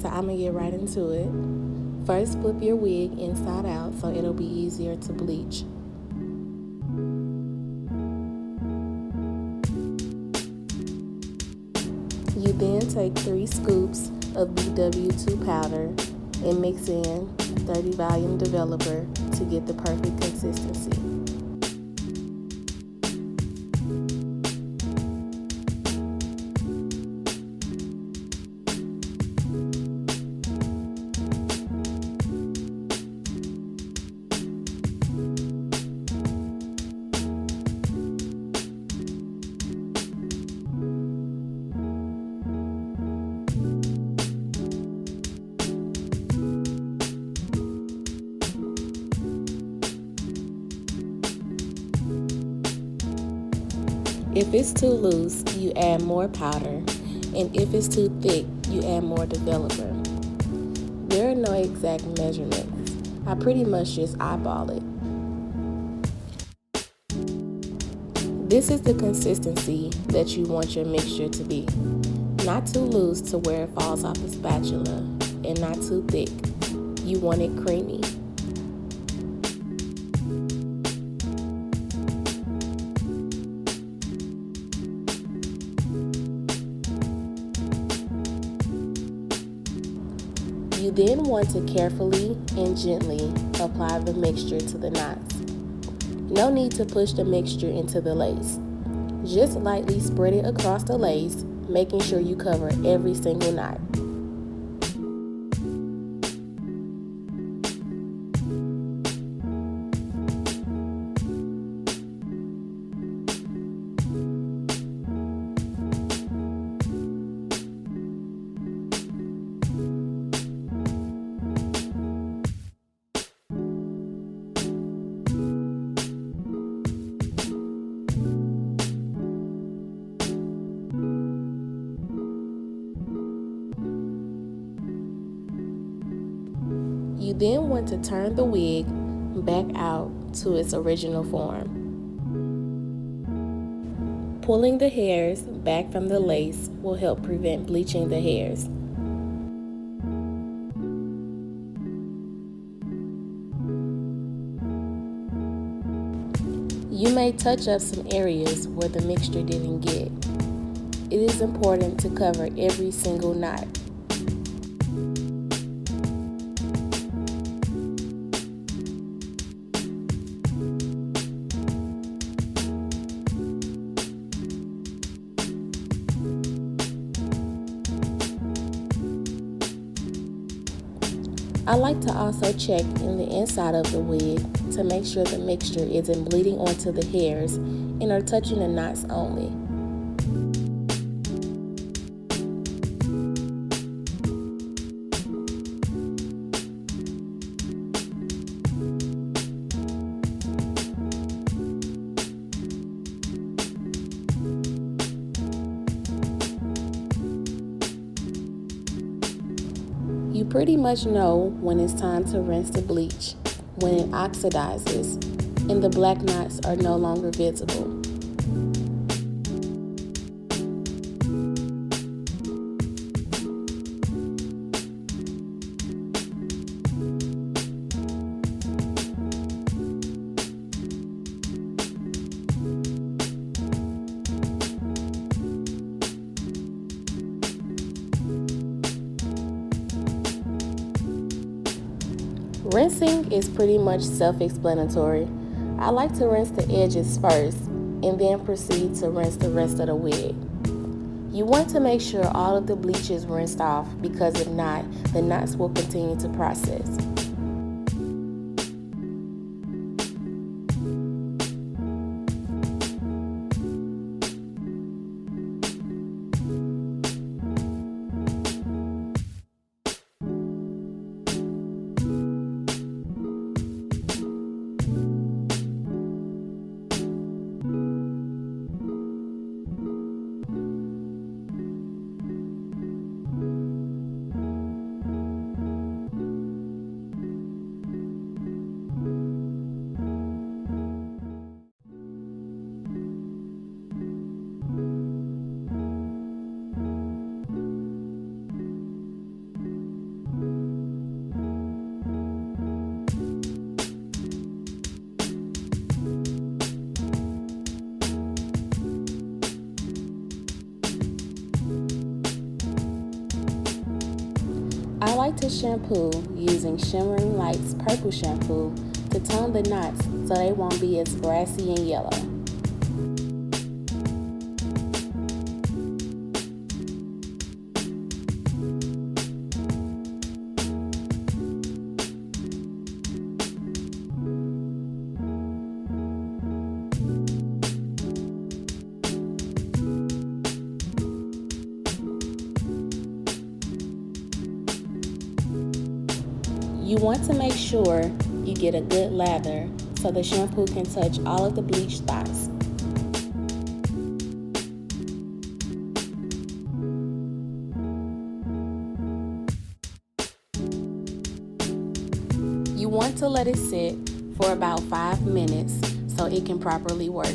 so I'm gonna get right into it. First, flip your wig inside out so it'll be easier to bleach. You then take 3 scoops of BW2 powder and mix in 30 volume developer to get the perfect consistency. If it's too loose, you add more powder, and if it's too thick, you add more developer. There are no exact measurements. I pretty much just eyeball it. This is the consistency that you want your mixture to be. Not too loose to where it falls off the spatula, and not too thick. You want it creamy. You then want to carefully and gently apply the mixture to the knots. No need to push the mixture into the lace. Just lightly spread it across the lace, making sure you cover every single knot. You then want to turn the wig back out to its original form. Pulling the hairs back from the lace will help prevent bleaching the hairs. You may touch up some areas where the mixture didn't get. It is important to cover every single knot. I like to also check in the inside of the wig to make sure the mixture isn't bleeding onto the hairs and are touching the knots only. You pretty much know when it's time to rinse the bleach, when it oxidizes and the black knots are no longer visible. Rinsing is pretty much self-explanatory. I like to rinse the edges first and then proceed to rinse the rest of the wig. You want to make sure all of the bleach is rinsed off because if not, the knots will continue to process. I like to shampoo using Shimmering Lights purple shampoo to tone the knots so they won't be as brassy and yellow. You want to make sure you get a good lather so the shampoo can touch all of the bleach spots. You want to let it sit for about 5 minutes so it can properly work.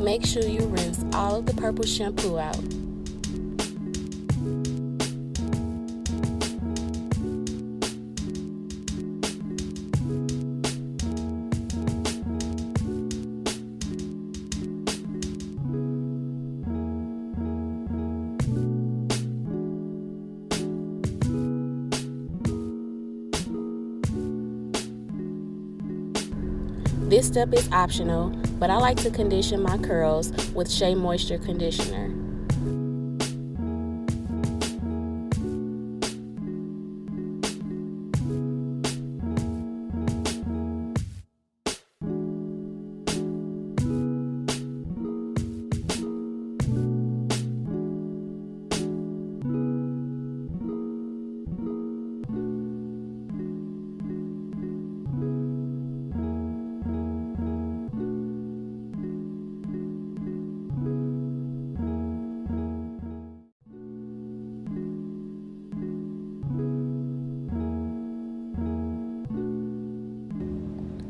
Make sure you rinse all of the purple shampoo out. This step is optional, but I like to condition my curls with Shea Moisture Conditioner.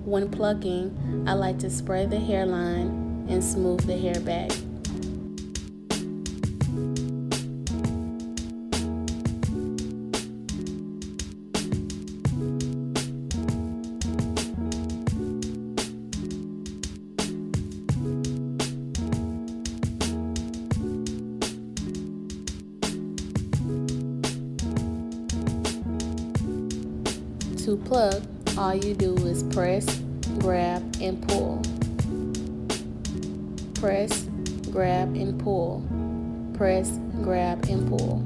When plucking, I like to spray the hairline and smooth the hair back. To pluck, all you do is press, grab, and pull. Press, grab, and pull. Press, grab, and pull.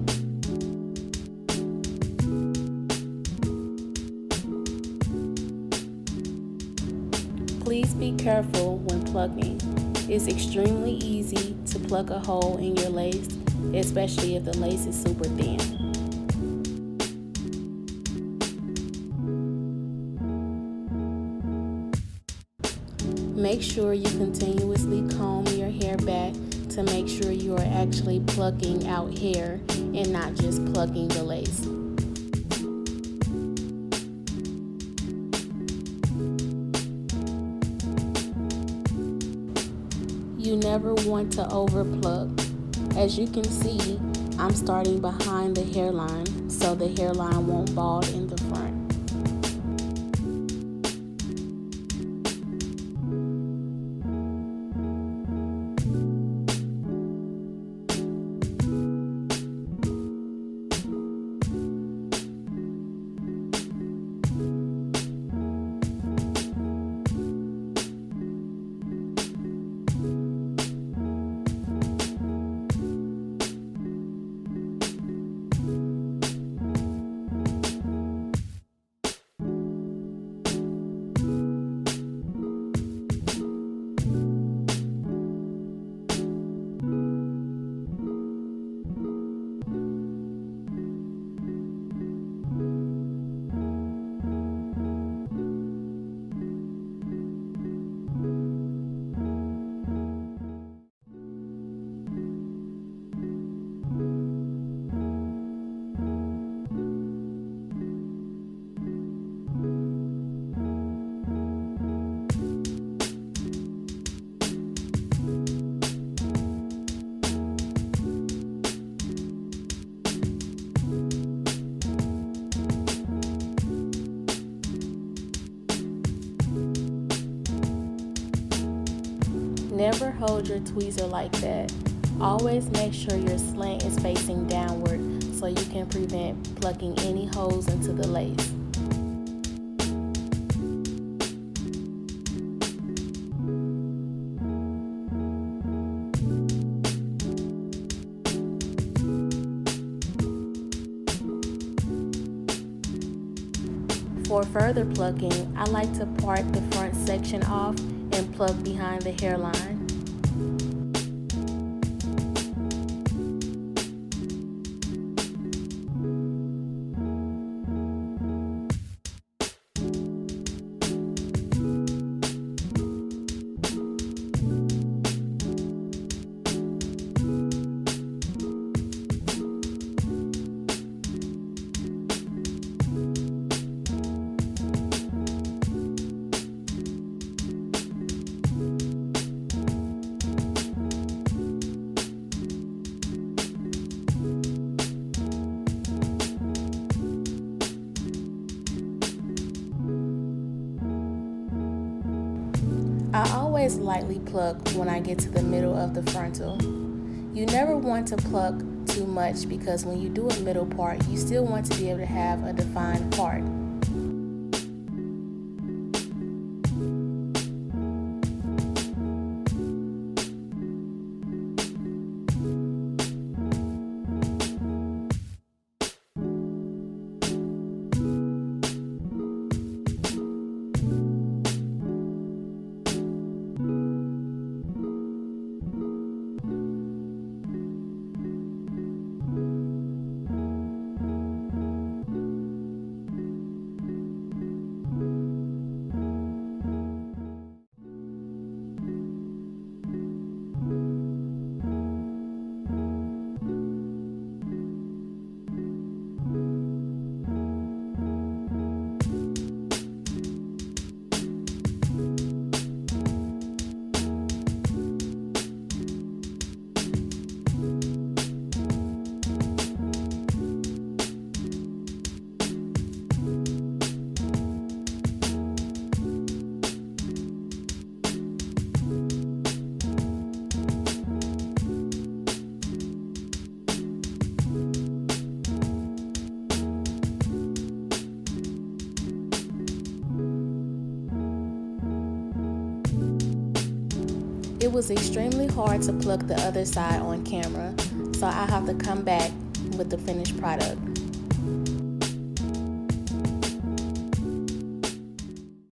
Please be careful when plucking. It's extremely easy to pluck a hole in your lace, especially if the lace is super thin. Make sure you continuously comb your hair back to make sure you are actually plucking out hair and not just plucking the lace. You never want to overpluck. As you can see, I'm starting behind the hairline so the hairline won't bald in the front. Never hold your tweezer like that. Always make sure your slant is facing downward so you can prevent plucking any holes into the lace. For further plucking, I like to part the front section off and pluck behind the hairline. I always lightly pluck when I get to the middle of the frontal. You never want to pluck too much because when you do a middle part, you still want to be able to have a defined part. It was extremely hard to pluck the other side on camera, so I have to come back with the finished product.